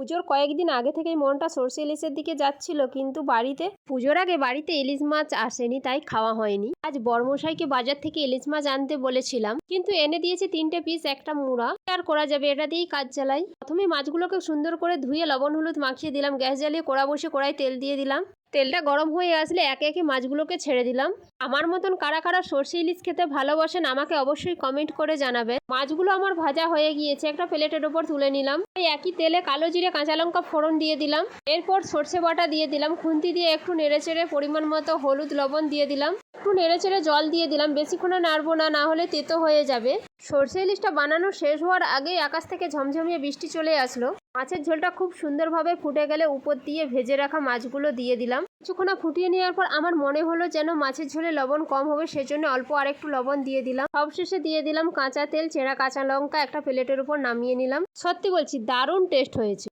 পুজোর কয়েকদিন আগে থেকেই মনটা সর্ষে ইলিশের দিকে যাচ্ছিল, কিন্তু পুজোর আগে বাড়িতে ইলিশ মাছ আসেনি, তাই খাওয়া হয়নি। আজ বড়মশাইকে বাজার থেকে ইলিশ মাছ আনতে বলেছিলাম, কিন্তু এনে দিয়েছে 3টে পিস, একটা মুড়া। আর করা যাবে, এটা দিয়েই কাজ চালাই। প্রথমে মাছগুলোকে সুন্দর করে ধুয়ে লবণ হলুদ মাখিয়ে দিলাম। গ্যাস জ্বালিয়ে কড়া বসে কড়াই তেল দিয়ে দিলাম। তেলটা গরম হয়ে আসলে একে একে মাছগুলোকে ছেড়ে দিলাম। আমার মতন কারা কারা সর্ষে ইলিশ খেতে ভালোবাসেন আমাকে অবশ্যই কমেন্ট করে জানাবেন। মাছগুলো আমার ভাজা হয়ে গিয়েছে, একটা প্লেটের ওপর তুলে নিলাম। একই তেলে কালো জিরে কাঁচা লঙ্কা ফোড়ন দিয়ে দিলাম। এরপর সর্ষে বাটা দিয়ে দিলাম। খুন্তি দিয়ে একটু নেড়েচেড়ে পরিমাণ মতো হলুদ লবণ দিয়ে দিলাম। একটু নেড়েচেড়ে জল দিয়ে দিলাম। বেশিক্ষণ নাড়বো না, না হলে তেতো হয়ে যাবে। সর্ষে ইলিশটা বানানো শেষ হওয়ার আগেই আকাশ থেকে ঝমঝমিয়ে বৃষ্টি চলে আসলো। মাছের ঝোলটা খুব সুন্দরভাবে ফুটে গেলে উপর দিয়ে ভেজে রাখা মাছগুলো দিয়ে দিলাম। কিছুক্ষণ ফুটিয়ে নেওয়ার পর আমার মনে হলো যেন মাছের ঝোলে লবণ কম হবে, সেজন্য অল্প আরেকটু লবণ দিয়ে দিলাম। সবশেষে দিয়ে দিলাম কাঁচা তেল, চেরা কাঁচা লঙ্কা। একটা প্লেটের উপর নামিয়ে নিলাম। সত্যি বলছি, দারুণ টেস্ট হয়েছে।